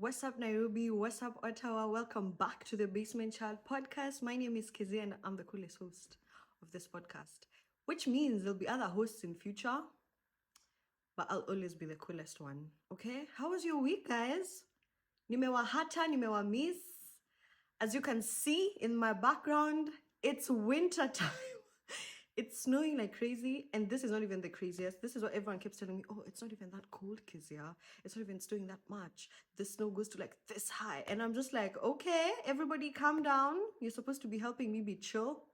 What's up, Nairobi? What's up, Ottawa? Welcome back to the Basement Child podcast. My name is Kizzy and I'm the coolest host of this podcast, which means there'll be other hosts in future, but I'll always be the coolest one. Okay? How was your week, guys? Nimewahata, nimewamiss. As you can see in my background, it's winter time. It's snowing like crazy, and this is not even the craziest. This is what everyone keeps telling me. Oh, it's not even that cold, Kizia. It's not even snowing that much. The snow goes to like this high. And I'm just like, okay, everybody calm down. You're supposed to be helping me be chill.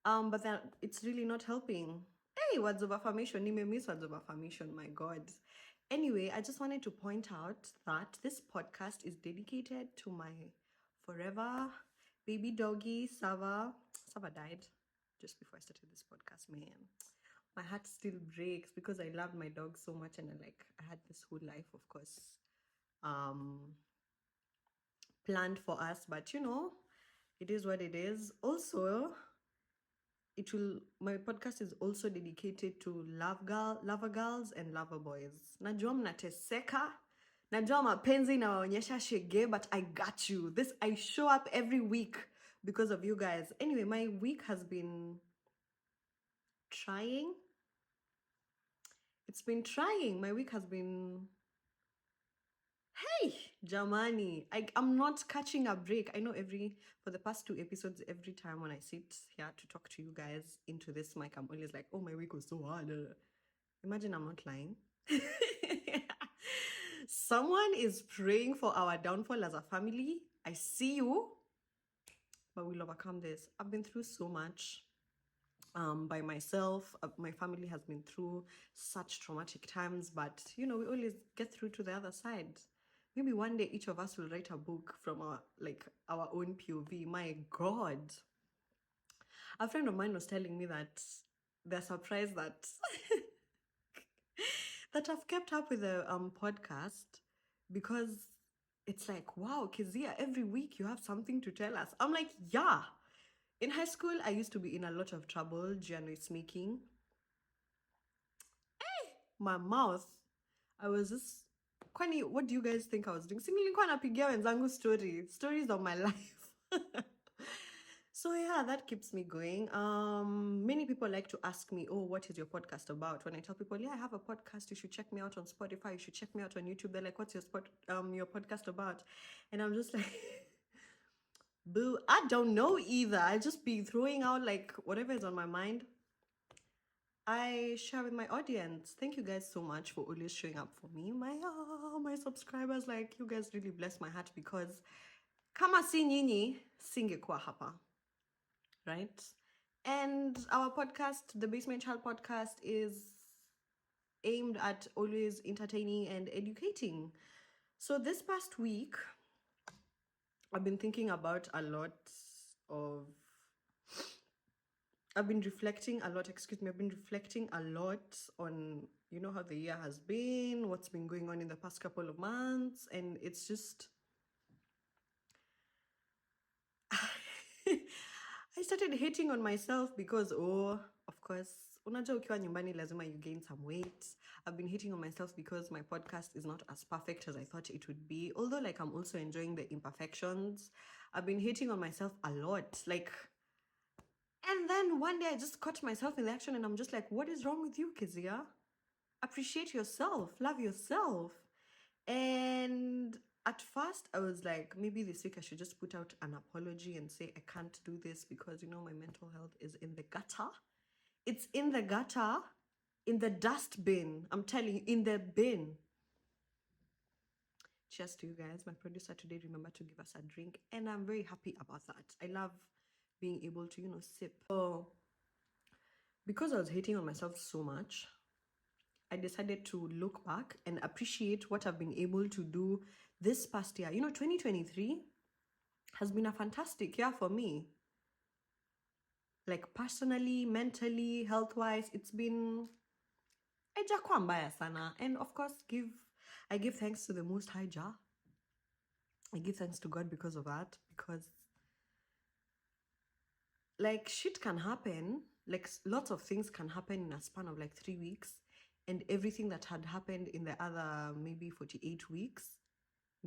But then it's really not helping. Hey, words of affirmation. Nime miss words of affirmation, my God. Anyway, I just wanted to point out that this podcast is dedicated to my forever baby doggy, Sava. Sava died just before I started this podcast, man. My heart still breaks because I loved my dog so much, and I had this whole life, of course, planned for us, but it is what it is. Also, my podcast is also dedicated to lover girls and lover boys. Najua mnateseka, najua mapenzi nawaonyesha shege, but I got you. I show up every week because of you guys. Anyway, my week has been trying. It's been trying. My week has been... Hey, Jamani, I'm not catching a break. I know for the past 2 episodes, every time when I sit here to talk to you guys into this mic, I'm always like, oh, my week was so hard. Imagine I'm not lying. Someone is praying for our downfall as a family. I see you, but we'll overcome this. I've been through so much by myself. My family has been through such traumatic times, but we always get through to the other side. Maybe one day each of us will write a book from our own POV. My God. A friend of mine was telling me that they're surprised that that I've kept up with the podcast, because it's like, wow, Kizia, every week you have something to tell us. I'm like, yeah. In high school, I used to be in a lot of trouble, generally speaking. My mouth, I was just... Kwani, what do you guys think I was doing? Si nilikuwa napigia wenzangu stories of my life. So yeah, that keeps me going. Many people like to ask me, oh, what is your podcast about? When I tell people, yeah, I have a podcast, you should check me out on Spotify, you should check me out on YouTube. They're like, what's your podcast about? And I'm just like, boo, I don't know either. I just be throwing out like whatever is on my mind. I share with my audience. Thank you guys so much for always showing up for me. My subscribers, like, you guys really bless my heart, because kama si nyinyi singekuwa hapa, right? And our podcast, the Basement Child podcast, is aimed at always entertaining and educating. So this past week, I've been thinking about a lot of... I've been reflecting a lot on, how the year has been, what's been going on in the past couple of months, and it's just... I started hating on myself because, of course, unajua ukiwa nyumbani lazima you gain some weight. I've been hating on myself because my podcast is not as perfect as I thought it would be, although I'm also enjoying the imperfections. I've been hating on myself a lot, and then one day I just caught myself in the action, and I'm just like, what is wrong with you, Kizia? Appreciate yourself, love yourself. And at first I was like, maybe this week I should just put out an apology and say I can't do this because my mental health is in the gutter. It's in the gutter, in the dustbin. I'm telling you, in the bin. Cheers to you guys. My producer today remembered to give us a drink, and I'm very happy about that. I love being able to sip. Oh, because I was hating on myself so much, I decided to look back and appreciate what I've been able to do this past year. 2023 has been a fantastic year for me. Like personally, mentally, health-wise, it's been haijakuwa mbaya sana. And of course, I give thanks to the Most High Jah. I give thanks to God because of that, because shit can happen. Lots of things can happen in a span of 3 weeks, and everything that had happened in the other maybe 48 weeks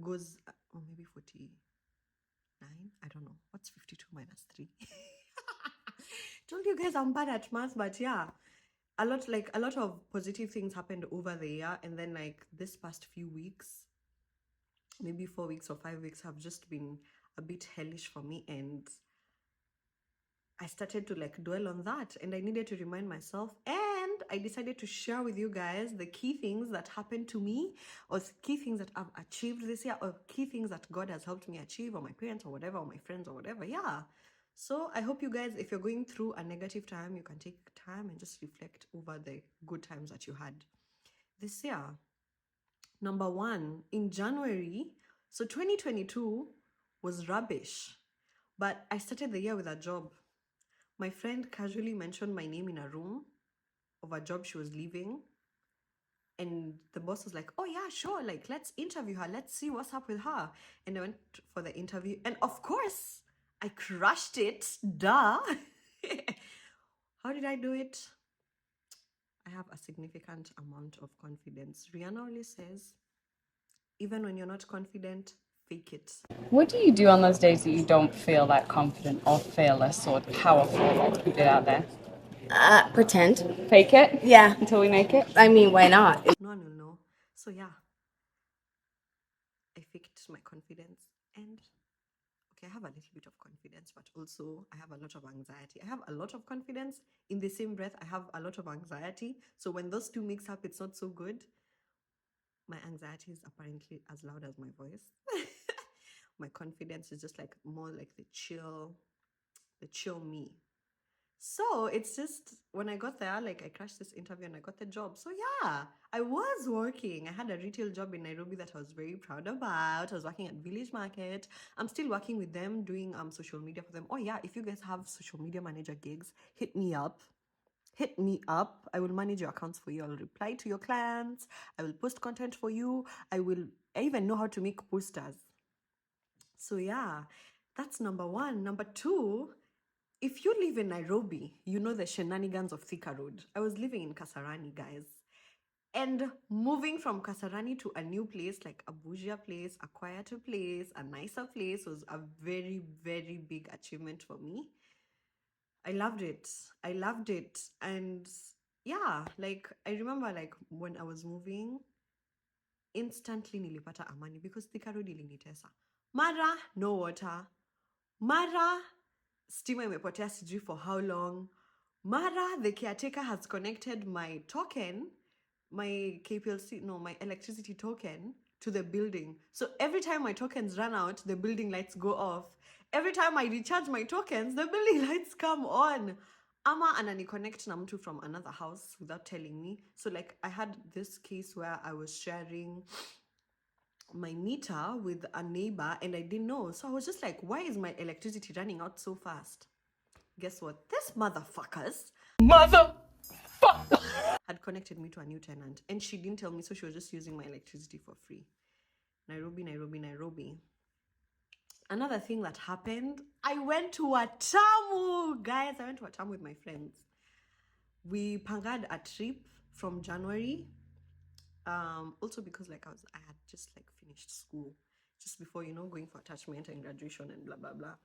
goes, or maybe 49. I don't know. What's 52 minus 3? Told you guys I'm bad at math, but yeah. A lot of positive things happened over the year, and then like this past few weeks, maybe 4 weeks or 5 weeks, have just been a bit hellish for me, and I started to like dwell on that, and I needed to remind myself, and I decided to share with you guys the key things that happened to me, or key things that I've achieved this year, or key things that God has helped me achieve, or my parents, or whatever, or my friends, or whatever. Yeah. So I hope you guys, if you're going through a negative time, you can take time and just reflect over the good times that you had this year. Number one, in January, so 2022 was rubbish, but I started the year with a job. My friend casually mentioned my name in a room of a job she was leaving. And the boss was like, oh yeah, sure, like let's interview her, let's see what's up with her. And I went for the interview, and of course I crushed it. Duh. How did I do it? I have a significant amount of confidence. Rihanna always says, even when you're not confident, fake it. What do you do on those days that you don't feel like confident or fearless or powerful? Let's put it out there. Pretend. Fake it? Yeah. Until we make it? I mean, why not? No one will know. So yeah, I faked my confidence, and okay, I have a little bit of confidence, but also I have a lot of anxiety. I have a lot of confidence. In the same breath, I have a lot of anxiety. So when those two mix up, it's not so good. My anxiety is apparently as loud as my voice. My confidence is just like more like the chill me. So it's just when I got there, like I crashed this interview and I got the job. So yeah, I was working. I had a retail job in Nairobi that I was very proud about. I was working at Village Market. I'm still working with them, doing social media for them. Oh yeah, if you guys have social media manager gigs, hit me up. Hit me up. I will manage your accounts for you. I'll reply to your clients. I will post content for you. I even know how to make posters. So yeah, that's number one. Number two, if you live in Nairobi, you know the shenanigans of Thika Road. I was living in Kasarani, guys. And moving from Kasarani to a new place, like a bougie place, a quieter place, a nicer place, was a very, very big achievement for me. I loved it. And yeah, like I remember like when I was moving, instantly nilipata amani because Thika Road ilinitesa. Mara, no water. Mara, stima imepotea sijui for how long. Mara, the caretaker has connected my token, my KPLC, no, my electricity token to the building. So every time my tokens run out, the building lights go off. Every time I recharge my tokens, the building lights come on. Ama anani connect na mtu from another house without telling me. So like I had this case where I was sharing my meter with a neighbor and I didn't know. So I was just like, why is my electricity running out so fast? Guess what? This motherfuckers had connected me to a new tenant and she didn't tell me, so she was just using my electricity for free. Nairobi. Another thing that happened, I went to Watamu. Guys, I went to Watamu with my friends. We pangad a trip from January. Also because like I had just like finished school just before, going for attachment and graduation and blah blah blah.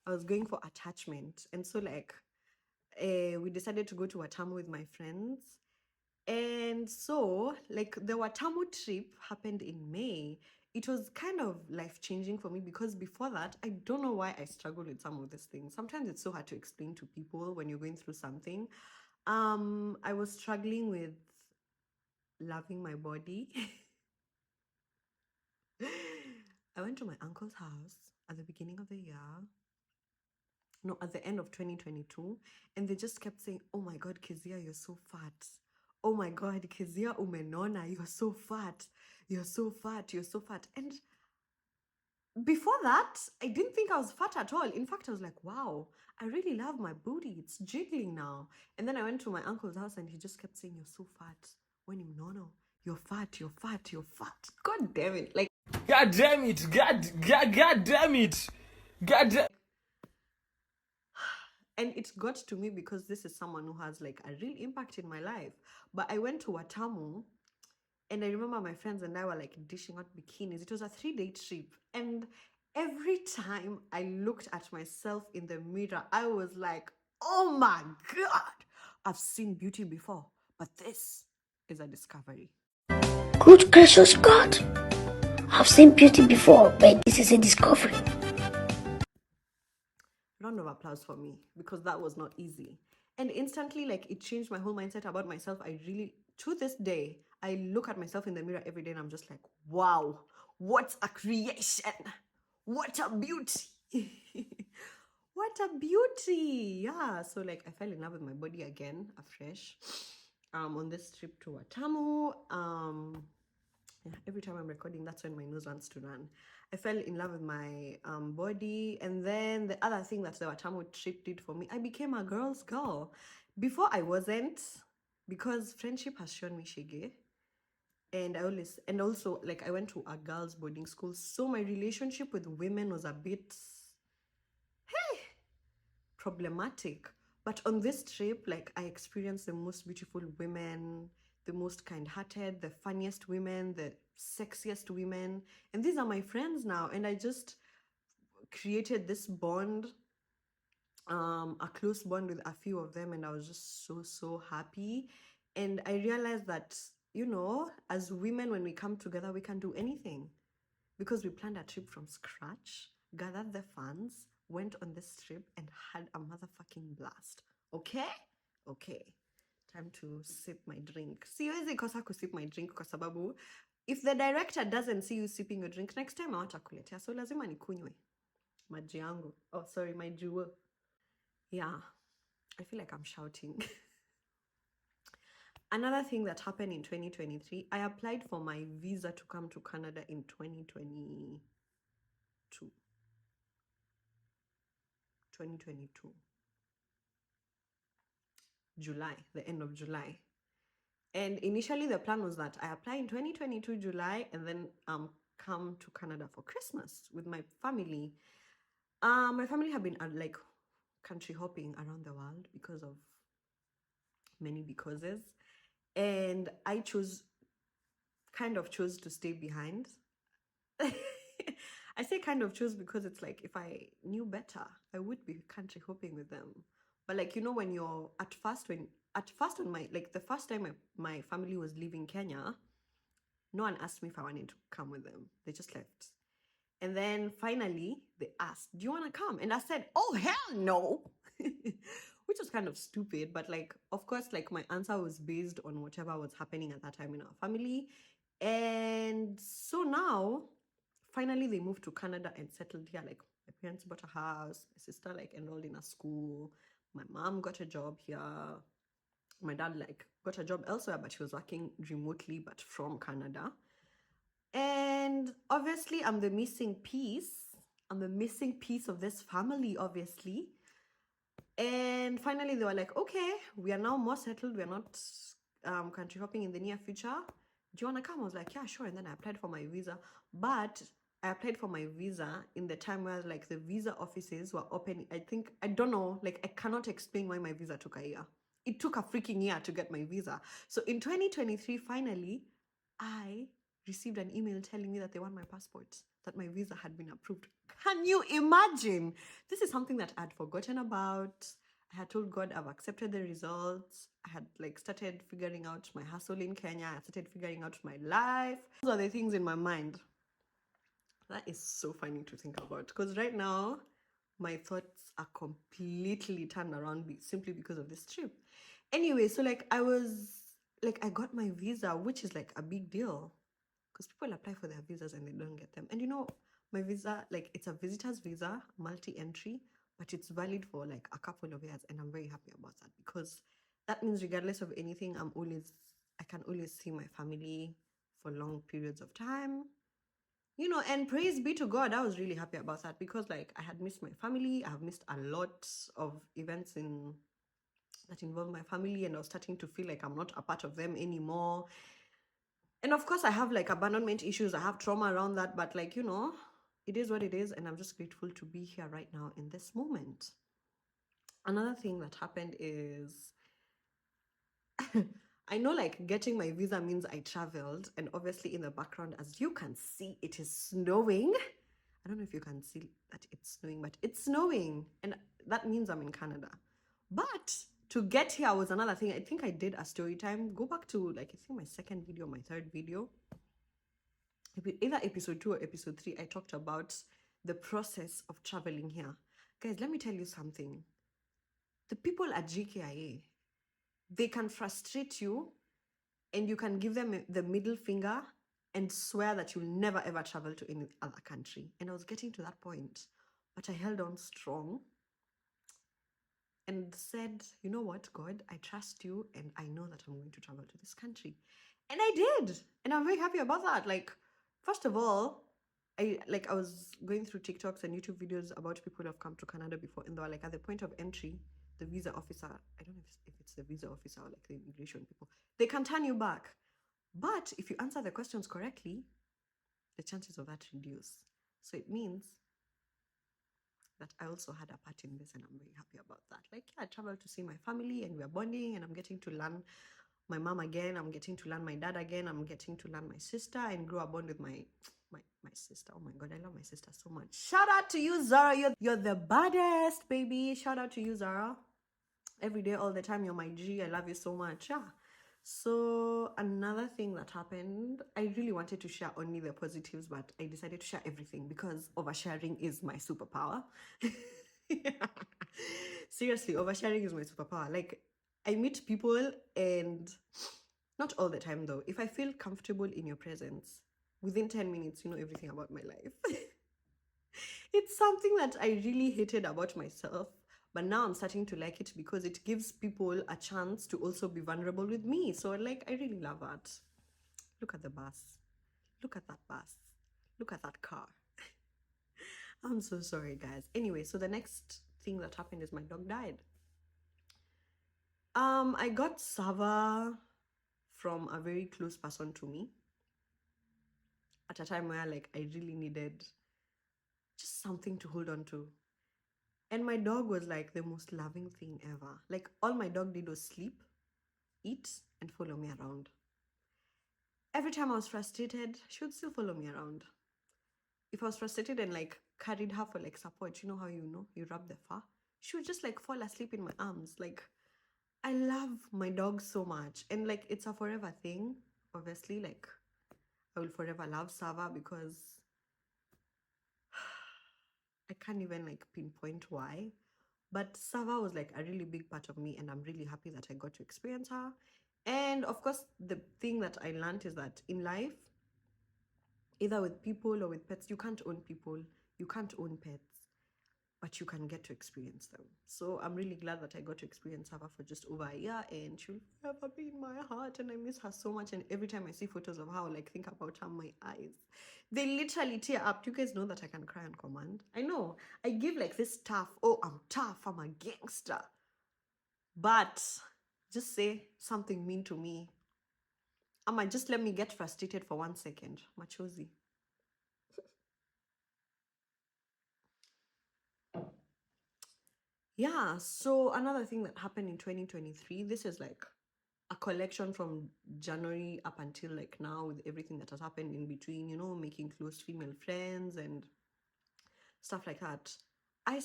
I was going for attachment, and so like we decided to go to Watamu with my friends. And so like the Watamu trip happened in May. It was kind of life-changing for me because before that, I don't know why I struggled with some of these things. Sometimes it's so hard to explain to people when you're going through something. I was struggling with loving my body. I went to my uncle's house at the beginning of the year. No, at the end of 2022. And they just kept saying, oh my God, Kezia, you're so fat. Oh my God, Kezia umenona, you're so fat. You're so fat. And before that, I didn't think I was fat at all. In fact, I was like, wow, I really love my booty. It's jiggling now. And then I went to my uncle's house and he just kept saying, you're so fat. When him, no, you're fat. God damn it. Like, God damn it. God damn it. God damn. And it got to me because this is someone who has like a real impact in my life. But I went to Watamu, and I remember my friends and I were like dishing out bikinis. It was a 3-day trip. And every time I looked at myself in the mirror, I was like, oh my God, I've seen beauty before, but this is a discovery. Good gracious God! I've seen beauty before, but this is a discovery. Round of applause for me, because that was not easy. And instantly, like, it changed my whole mindset about myself. I really, to this day, I look at myself in the mirror every day and I'm just like, wow, what a creation! What a beauty! What a beauty! Yeah, so like I fell in love with my body again, afresh. On this trip to Watamu. Yeah, every time I'm recording, that's when my nose wants to run. I fell in love with my body, and then the other thing that the Watamu trip did for me, I became a girl's girl. Before I wasn't, because friendship has shown me shege, and also like I went to a girls' boarding school, so my relationship with women was a bit problematic. But on this trip, like I experienced the most beautiful women, the most kind-hearted, the funniest women, the sexiest women, and these are my friends now. And I just created this bond, a close bond with a few of them, and I was just so happy. And I realized that, you know, as women, when we come together, we can do anything, because we planned a trip from scratch, gathered the funds, went on this trip, and had a motherfucking blast. Okay? Okay. Time to sip my drink. Siwezi kosa kusip my drink kwa sababu if the director doesn't see you sipping your drink, next time hawatakuletea. So lazima nikunywe maji yangu. Oh, sorry, my jewel. Yeah. I feel like I'm shouting. Another thing that happened in 2023, I applied for my visa to come to Canada in 2022. 2022. July, the end of July. And initially the plan was that I apply in 2022 July and then come to Canada for Christmas with my family. My family have been like country hopping around the world because of many becauses. And I kind of chose to stay behind. I say kind of chose because it's like if I knew better, I would be country hopping with them. But like, you know, when you're at first on my, like the first time my family was leaving Kenya, no one asked me if I wanted to come with them. They just left. And then finally they asked, do you want to come? And I said, oh, hell no. Which was kind of stupid. But like, of course, like my answer was based on whatever was happening at that time in our family. And so now, finally, they moved to Canada and settled here. Like my parents bought a house, my sister like enrolled in a school, my mom got a job here, my dad like got a job elsewhere, but he was working remotely, but from Canada. And obviously, I'm the missing piece. I'm the missing piece of this family, obviously. And finally, they were like, okay, we are now more settled. We are not country hopping in the near future. Do you want to come? I was like, yeah, sure. And then I applied for my visa. But I applied for my visa in the time where like the visa offices were open. I don't know, like I cannot explain why my visa took a year. It took a freaking year to get my visa. So in 2023, finally, I received an email telling me that they want my passport, that my visa had been approved. Can you imagine? This is something that I had forgotten about. I had told God I've accepted the results. I had like started figuring out my hustle in Kenya. I started figuring out my life. Those are the things in my mind. That is so funny to think about, because right now my thoughts are completely turned around simply because of this trip. Anyway, so like I got my visa, which is like a big deal, because people apply for their visas and they don't get them. And you know, my visa, like it's a visitor's visa, multi-entry, but it's valid for like a couple of years, and I'm very happy about that, because that means regardless of anything, I can always see my family for long periods of time. You know, and praise be to God, I was really happy about that, because like I had missed my family. I have missed a lot of events that involve my family, and I was starting to feel like I'm not a part of them anymore. And of course, I have like abandonment issues. I have trauma around that, but like, you know, it is what it is, and I'm just grateful to be here right now in this moment. Another thing that happened is I know like getting my visa means I traveled, and obviously in the background, as you can see, it is snowing. I don't know if you can see that it's snowing, but it's snowing, and that means I'm in Canada. But to get here was another thing. I think I did a story time. Go back to like I think my second video, my third video, either episode 2 or episode 3. I talked about the process of traveling here. Guys, let me tell you something. The people at GKIA, they can frustrate you, and you can give them the middle finger and swear that you'll never ever travel to any other country. And I was getting to that point, but I held on strong and said, you know what, God, I trust you, and I know that I'm going to travel to this country. And I did. And I'm very happy about that. Like, first of all, I was going through TikToks and YouTube videos about people who have come to Canada before, and they were like at the point of entry, the visa officer, I don't know if it's the visa officer or like the immigration people, they can turn you back. But if you answer the questions correctly, the chances of that reduce. So it means that I also had a part in this, and I'm very happy about that. Like, yeah, I traveled to see my family, and we're bonding, and I'm getting to learn my mom again. I'm getting to learn my dad again. I'm getting to learn my sister and grow a bond with my sister. Oh my God, I love my sister so much. Shout out to you, Zara. You're the baddest, baby. Shout out to you, Zara. Every day, all the time, you're my G. I love you so much. Yeah. So another thing that happened, I really wanted to share only the positives, but I decided to share everything because oversharing is my superpower. Yeah. Seriously, oversharing is my superpower. Like, I meet people, and not all the time though. If I feel comfortable in your presence, within 10 minutes, you know everything about my life. It's something that I really hated about myself, but now I'm starting to like it because it gives people a chance to also be vulnerable with me. So like, I really love that. Look at the bus. Look at that bus. Look at that car. I'm so sorry, guys. Anyway, so the next thing that happened is my dog died. I got Sava from a very close person to me at a time where like I really needed just something to hold on to. And my dog was like the most loving thing ever. Like, all my dog did was sleep, eat, and follow me around. Every time I was frustrated, she would still follow me around. If I was frustrated and like carried her for like support, you know how you rub the fur? She would just like fall asleep in my arms. Like, I love my dog so much. And like, it's a forever thing. Obviously, like, I will forever love Sava because I can't even like pinpoint why. But Sava was like a really big part of me, and I'm really happy that I got to experience her. And of course, the thing that I learned is that in life, either with people or with pets, you can't own people, you can't own pets, but you can get to experience them. So I'm really glad that I got to experience Sava for just over a year, and she'll forever be in my heart, and I miss her so much. And every time I see photos of her, I like think about her, my eyes, they literally tear up. You guys know that I can cry on command. I know I give like this tough, oh, I'm tough, I'm a gangster, but just say something mean to me, Ama, just let me get frustrated for 1 second. Machozi. Yeah, so another thing that happened in 2023, this is like a collection from January up until like now, with everything that has happened in between, you know, making close female friends and stuff like that. I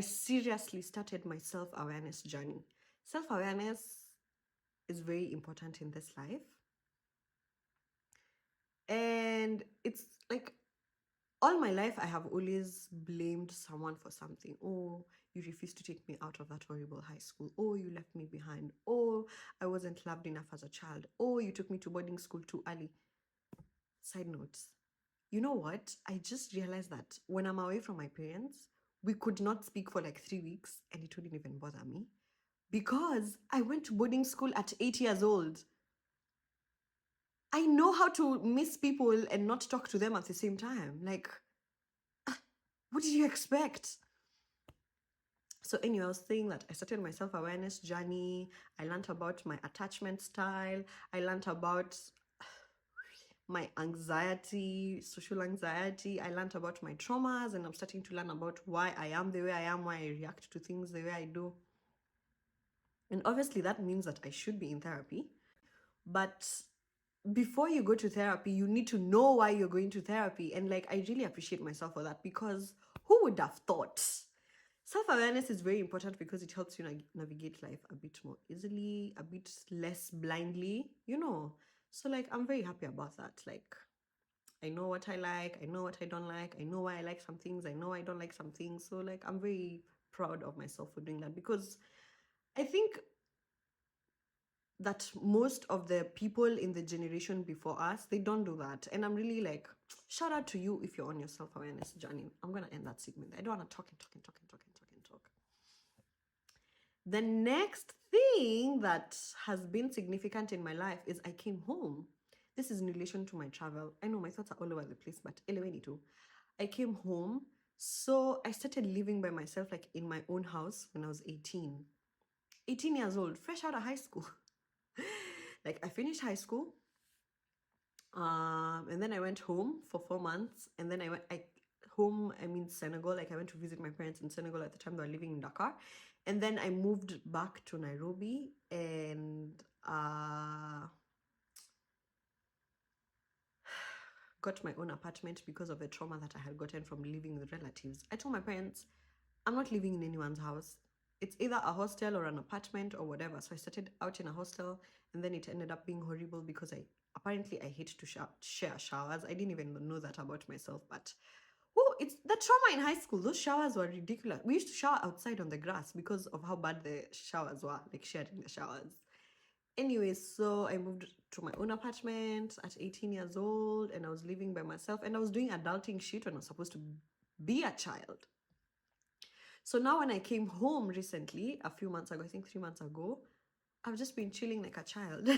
seriously started my self-awareness journey. Self-awareness is very important in this life. And it's like, all my life, I have always blamed someone for something. Oh, you refused to take me out of that horrible high school. Oh, you left me behind. Oh, I wasn't loved enough as a child. Oh, you took me to boarding school too early. Side notes. You know what? I just realized that when I'm away from my parents, we could not speak for like 3 weeks, and it wouldn't even bother me because I went to boarding school at 8 years old. I know how to miss people and not talk to them at the same time. Like, what did you expect? So anyway, I was saying that I started my self-awareness journey. I learned about my attachment style. I learned about my anxiety, social anxiety. I learned about my traumas, and I'm starting to learn about why I am the way I am, why I react to things the way I do. And obviously, that means that I should be in therapy. But before you go to therapy, you need to know why you're going to therapy. And like, I really appreciate myself for that, because who would have thought? Self-awareness is very important because it helps you navigate life a bit more easily, a bit less blindly, you know. So like, I'm very happy about that. Like, I know what I like, I know what I don't like, I know why I like some things, I know I don't like some things. So like, I'm very proud of myself for doing that, because I think that most of the people in the generation before us, they don't do that. And I'm really like, shout out to you if you're on your self-awareness journey. I'm gonna end that segment. I don't want to talk and talk and talk and talk and talk and talk. The next thing that has been significant in my life is I came home. This is in relation to my travel. I know my thoughts are all over the place, but anyway, too. I came home. So I started living by myself, like in my own house, when I was 18. 18 years old, fresh out of high school. Like, I finished high school, and then I went home for 4 months, and then I mean Senegal. Like, I went to visit my parents in Senegal at the time. They were living in Dakar, and then I moved back to Nairobi, and got my own apartment because of the trauma that I had gotten from living with relatives. I told my parents, I'm not living in anyone's house. It's either a hostel or an apartment or whatever. So I started out in a hostel, and then it ended up being horrible because I hate to share showers. I didn't even know that about myself, but it's the trauma in high school. Those showers were ridiculous. We used to shower outside on the grass because of how bad the showers were, like sharing the showers. Anyway, so I moved to my own apartment at 18 years old, and I was living by myself, and I was doing adulting shit when I was supposed to be a child. So now when I came home recently, a few months ago, I think 3 months ago, I've just been chilling like a child.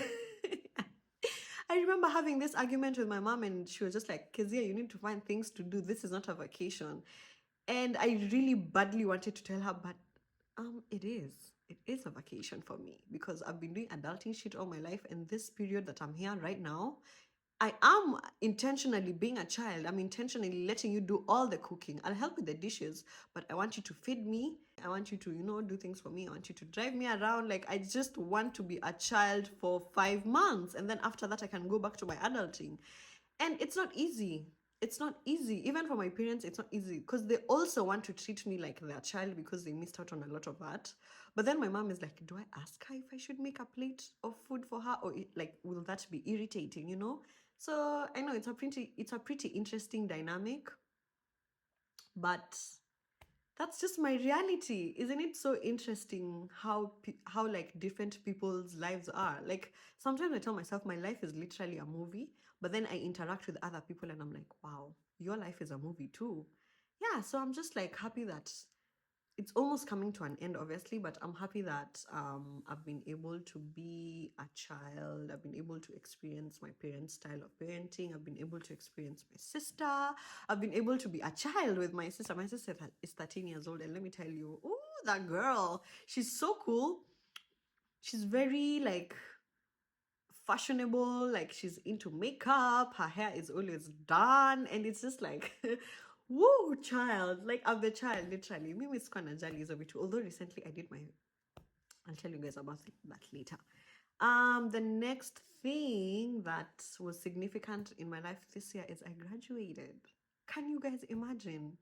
I remember having this argument with my mom, and she was just like, Kezia, you need to find things to do. This is not a vacation. And I really badly wanted to tell her, but it is. It is a vacation for me, because I've been doing adulting shit all my life. And this period that I'm here right now, I am intentionally being a child. I'm intentionally letting you do all the cooking. I'll help with the dishes, but I want you to feed me. I want you to, do things for me. I want you to drive me around. Like, I just want to be a child for 5 months. And then after that, I can go back to my adulting. And it's not easy. It's not easy. Even for my parents, it's not easy, because they also want to treat me like their child because they missed out on a lot of that. But then my mom is like, do I ask her if I should make a plate of food for her? Or like, will that be irritating? So I know it's a pretty interesting dynamic, but that's just my reality. Isn't it so interesting how like different people's lives are? Like, sometimes I tell myself my life is literally a movie, but then I interact with other people and I'm like, wow, your life is a movie too. Yeah, so I'm just like happy that it's almost coming to an end, obviously, but I'm happy that I've been able to be a child. I've been able to experience my parents' style of parenting. I've been able to experience my sister. I've been able to be a child with my sister. My sister is 13 years old, and let me tell you, oh, that girl, she's so cool. She's very like fashionable, like she's into makeup, her hair is always done, and it's just like woo, child. Like, I'm the child, literally. Mimi sikuwa najali hizo vitu, although recently I did I'll tell you guys about that later. The next thing that was significant in my life this year is I graduated. Can you guys imagine?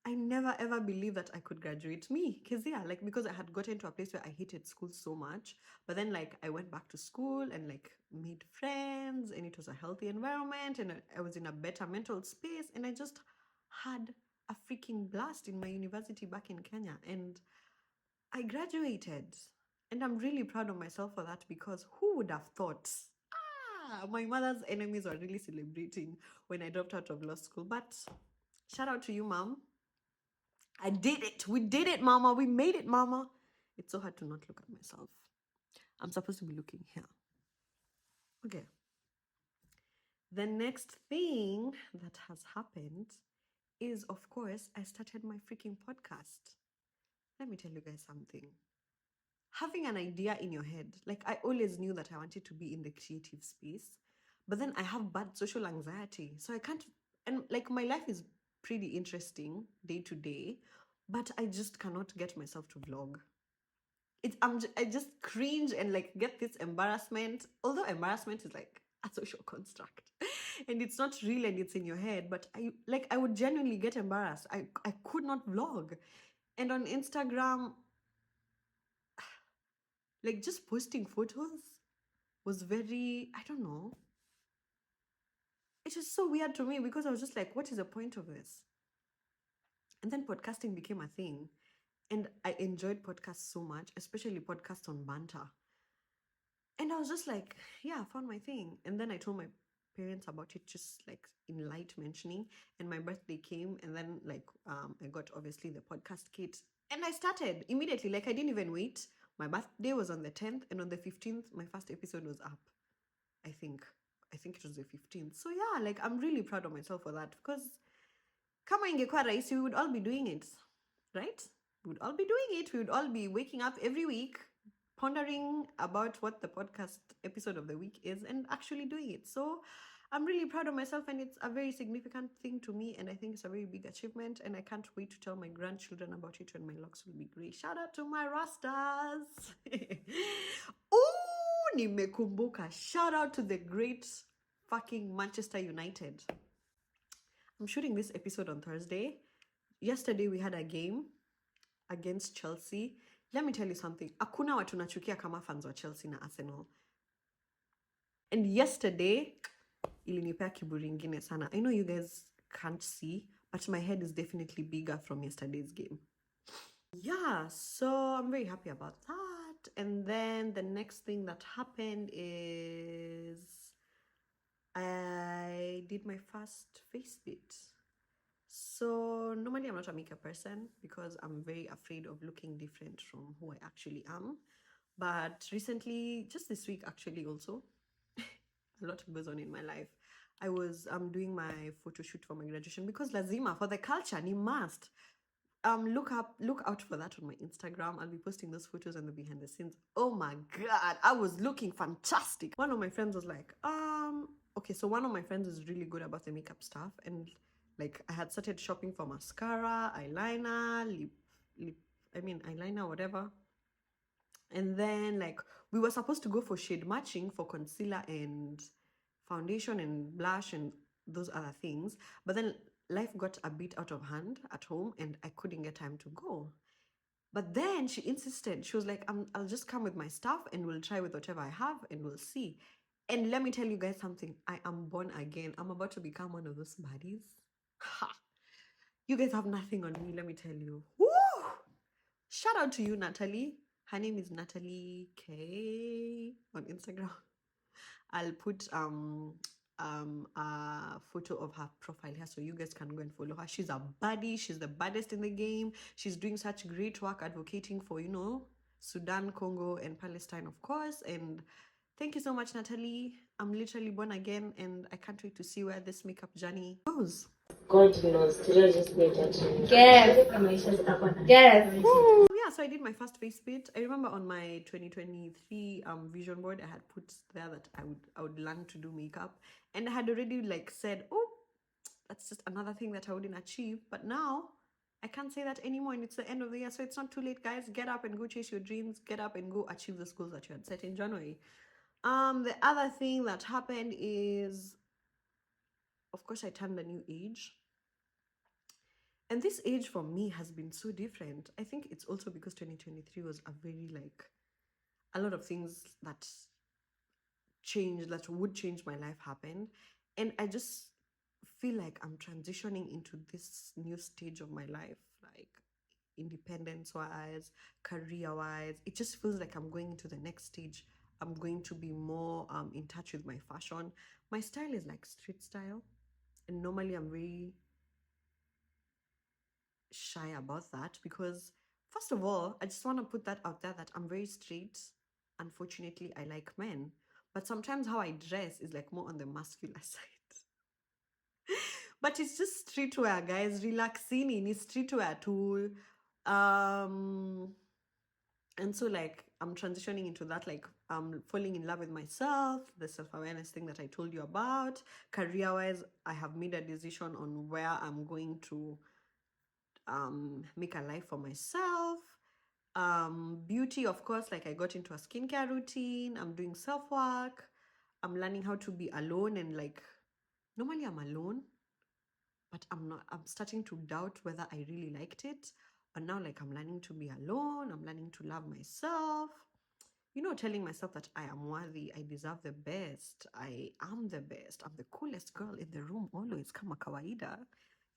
I never ever believed that I could graduate. Me, because like, because I had gotten to a place where I hated school so much, but then like I went back to school and like made friends, and it was a healthy environment, and I was in a better mental space, and I just had a freaking blast in my university back in Kenya, and I graduated, and I'm really proud of myself for that, because who would have thought? My mother's enemies were really celebrating when I dropped out of law school, but shout out to you, mom. I did it. We did it, mama. We made it, mama. It's so hard to not look at myself. I'm supposed to be looking here. Okay. The next thing that has happened is, of course, I started my freaking podcast. Let me tell you guys something. Having an idea in your head, like, I always knew that I wanted to be in the creative space, but then I have bad social anxiety, so I can't. And like my life is pretty interesting day to day, but I just cannot get myself to vlog. I just cringe and like get this embarrassment. Although embarrassment is like a social construct, and it's not real and it's in your head. But I would genuinely get embarrassed. I could not vlog, and on Instagram, like just posting photos was very, I don't know. It was so weird to me because I was just like, what is the point of this? And then podcasting became a thing. And I enjoyed podcasts so much, especially podcasts on banter. And I was just like, yeah, I found my thing. And then I told my parents about it, just like in light mentioning. And my birthday came, and then like I got obviously the podcast kit, and I started immediately. Like I didn't even wait. My birthday was on the 10th, and on the 15th, my first episode was up. I think it was the 15th. So yeah, like I'm really proud of myself for that, because kama ingekuwa rahisi, we would all be doing it, right? We would all be doing it. We would all be waking up every week pondering about what the podcast episode of the week is and actually doing it. So I'm really proud of myself, and it's a very significant thing to me, and I think it's a very big achievement, and I can't wait to tell my grandchildren about it when my locks will be grey. Shout out to my rastas. Ooh, nimekumbuka. Shout out to the great fucking Manchester United. I'm shooting this episode on Thursday. Yesterday we had a game against Chelsea. Let me tell you something. Hakuna watu nachukia kama fans wa Chelsea na Arsenal. And yesterday, ilinipea kiburi ingine sana. I know you guys can't see, but my head is definitely bigger from yesterday's game. Yeah, so I'm very happy about that. And then the next thing that happened is I did my first face bit. So normally I'm not a makeup person because I'm very afraid of looking different from who I actually am. But recently, just this week actually also, a lot goes on in my life. I was doing my photo shoot for my graduation because lazima, for the culture, ni must. Look out for that on my Instagram. I'll be posting those photos and the behind the scenes. Oh my god, I was looking fantastic. One of my friends was like, okay, so one of my friends is really good about the makeup stuff, and like I had started shopping for mascara, eyeliner, eyeliner, whatever. And then like we were supposed to go for shade matching for concealer and foundation and blush and those other things, but then life got a bit out of hand at home and I couldn't get time to go. But then she insisted. She was like, I'll just come with my stuff and we'll try with whatever I have and we'll see. And let me tell you guys something. I am born again. I'm about to become one of those baddies. Ha! You guys have nothing on me, let me tell you. Woo! Shout out to you, Natalie. Her name is Natalie K on Instagram. I'll put a photo of her profile here so you guys can go and follow her. She's a baddie. She's the baddest in the game. She's doing such great work advocating for, Sudan, Congo, and Palestine, of course. And thank you so much, Natalie. I'm literally born again, and I can't wait to see where this makeup journey goes. God knows, today just be touching. Yes. Yes. Yeah, so I did my first face bit. I remember on my 2023 vision board, I had put there that I would learn to do makeup, and I had already like said, oh, that's just another thing that I wouldn't achieve. But now I can't say that anymore, and it's the end of the year, so it's not too late, guys. Get up and go chase your dreams. Get up and go achieve the goals that you had set in January. The other thing that happened is, of course, I turned a new age. And this age for me has been so different. I think it's also because 2023 was a very like, a lot of things that changed, that would change my life happened. And I just feel like I'm transitioning into this new stage of my life, like independence wise, career wise. It just feels like I'm going into the next stage. I'm going to be more in touch with my fashion. My style is like street style. And normally I'm very shy about that because, first of all, I just want to put that out there that I'm very straight. Unfortunately, I like men, but sometimes how I dress is like more on the muscular side. But it's just streetwear, guys. Relaxing in streetwear too. And so like I'm transitioning into that, like falling in love with myself, the self-awareness thing that I told you about. Career-wise, I have made a decision on where I'm going to make a life for myself. Beauty, of course, like I got into a skincare routine. I'm doing self-work. I'm learning how to be alone, and like normally I'm alone, but I'm starting to doubt whether I really liked it. But now, like, I'm learning to be alone. I'm learning to love myself. Telling myself that I am worthy, I deserve the best, I am the best, I'm the coolest girl in the room, always kama kawaida,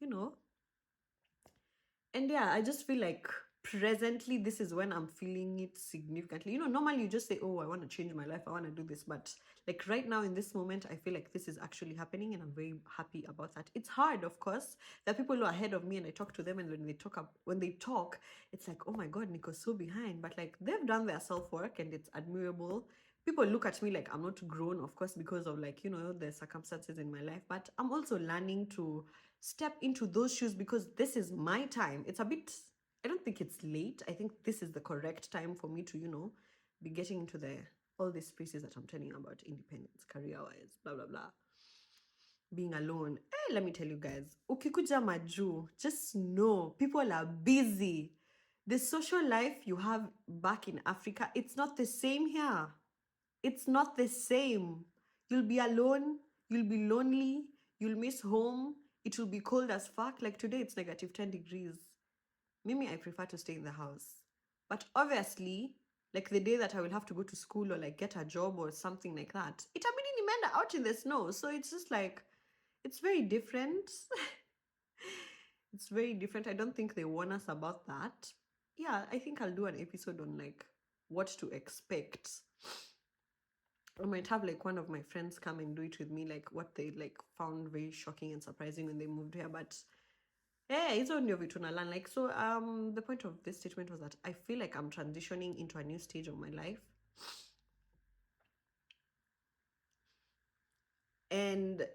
you know. And yeah, I just feel like presently this is when I'm feeling it significantly. Normally you just say, oh, I want to change my life, I want to do this, but like right now in this moment, I feel like this is actually happening, and I'm very happy about that. It's hard, of course. There are people who are ahead of me, and I talk to them, and when they talk, it's like, oh my god, Nico's so behind, but like they've done their self-work, and it's admirable. People look at me like I'm not grown, of course, because of like the circumstances in my life, but I'm also learning to step into those shoes because this is my time. It's a bit, I don't think it's late. I think this is the correct time for me to be getting into all these spaces that I'm telling you about: independence, career-wise, blah blah blah, being alone. Let me tell you guys, ukikuja maju, just know people are busy. The social life you have back in Africa, it's not the same here. It's not the same. You'll be alone, you'll be lonely, you'll miss home, it will be cold as fuck. Like today, it's negative 10 degrees. Mimi, I prefer to stay in the house. But obviously, like the day that I will have to go to school or like get a job or something like that, itabidi nimeenda out in the snow. So it's just like, it's very different. It's very different. I don't think they warn us about that. Yeah, I think I'll do an episode on like what to expect. I might have like one of my friends come and do it with me, like what they like found very shocking and surprising when they moved here. But it's only of it to learn. Like, so the point of this statement was that I feel like I'm transitioning into a new stage of my life. And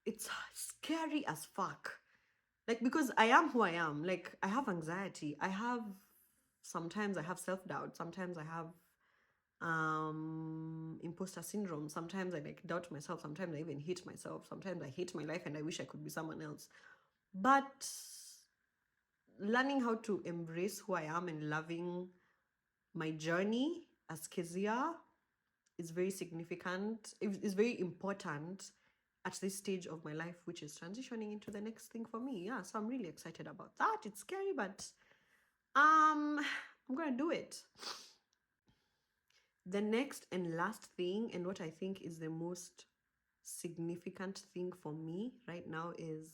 it's scary as fuck. Like, because I am who I am. Like, I have anxiety. Sometimes I have self-doubt. Sometimes I have imposter syndrome. Sometimes I like doubt myself. Sometimes I even hate myself. Sometimes I hate my life and I wish I could be someone else. But learning how to embrace who I am and loving my journey as Kezia is very significant. It's very important at this stage of my life, which is transitioning into the next thing for me. Yeah, so I'm really excited about that. It's scary, but I'm gonna do it. The next and last thing, and what I think is the most significant thing for me right now, is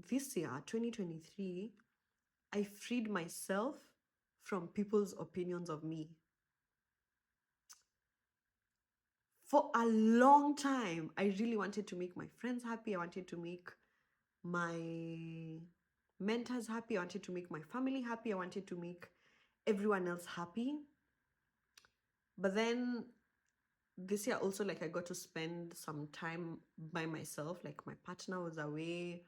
this year, 2023, I freed myself from people's opinions of me. For a long time, I really wanted to make my friends happy. I wanted to make my mentors happy. I wanted to make my family happy. I wanted to make everyone else happy. But then this year also, like, I got to spend some time by myself. Like, my partner was away.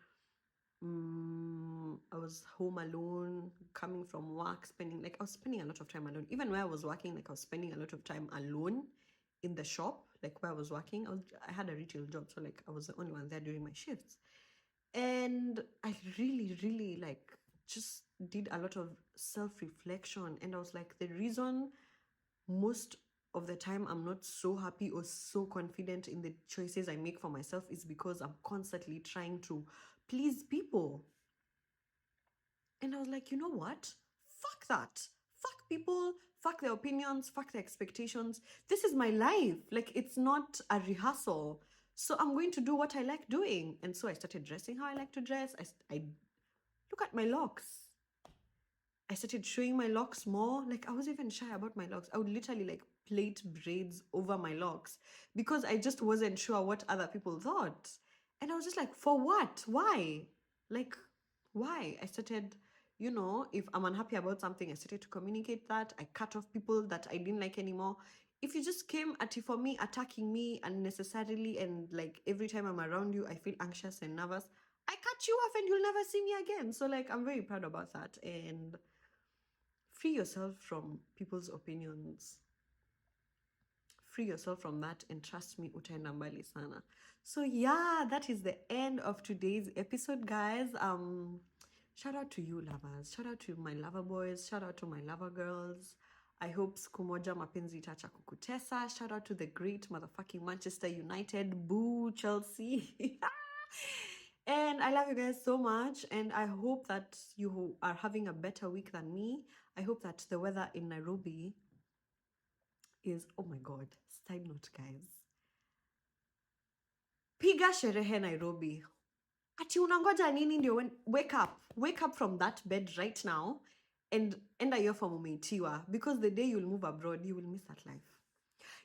I was home alone, coming from work, I was spending a lot of time alone. Even where I was working, like, I was spending a lot of time alone in the shop, like where I was working. I had a retail job, so like I was the only one there during my shifts. And I really, really like just did a lot of self-reflection. And I was like, the reason most of the time I'm not so happy or so confident in the choices I make for myself is because I'm constantly trying to please people. And I was like, you know what? Fuck that. Fuck people, fuck their opinions, fuck their expectations. This is my life. Like, it's not a rehearsal. So I'm going to do what I like doing. And so I started dressing how I like to dress. I look at my locks. I started showing my locks more. Like, I was even shy about my locks. I would literally like plait braids over my locks because I just wasn't sure what other people thought. And I was just like, for what? Why? Like, why? I started, if I'm unhappy about something, I started to communicate that. I cut off people that I didn't like anymore. If you just came at it for me, attacking me unnecessarily, and like every time I'm around you, I feel anxious and nervous, I cut you off and you'll never see me again. So like, I'm very proud about that. And free yourself from people's opinions. Free yourself from that, and trust me, utaenda mbali sana. So yeah, that is the end of today's episode, guys. Shout out to you lovers, shout out to my lover boys, shout out to my lover girls. I hope siku moja mapenzi itacha kukutesa. Shout out to the great motherfucking Manchester United. Boo Chelsea. And I love you guys so much, and I hope that you are having a better week than me. I hope that the weather in Nairobi is, oh my god, side note guys, piga sherehe Nairobi. Ati unangoja nini ndio wake up from that bed right now and enda hiyo form umeitiwa, because the day you'll move abroad you will miss that life.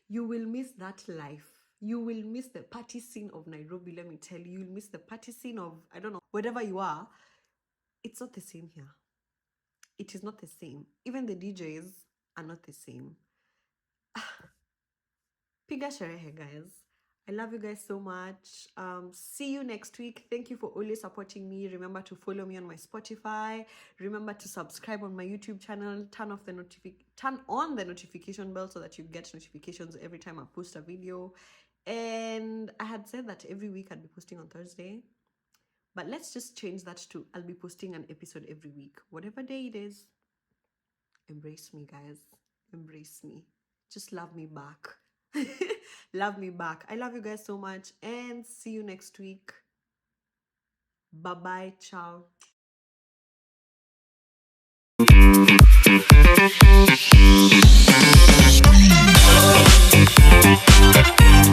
You will miss that life. You will miss the party scene of Nairobi, let me tell you. You'll miss the party scene of, I don't know, wherever you are. It's not the same here. It is not the same. Even the DJs are not the same. Piga sherehe, guys. I love you guys so much. See you next week. Thank you for always supporting me. Remember to follow me on my Spotify. Remember to subscribe on my YouTube channel. Turn on the notification bell so that you get notifications every time I post a video. And I had said that every week I'd be posting on Thursday, but let's just change that to I'll be posting an episode every week. Whatever day it is, embrace me, guys. Embrace me. Just love me back. Love me back. I love you guys so much, and see you next week. Bye bye. Ciao.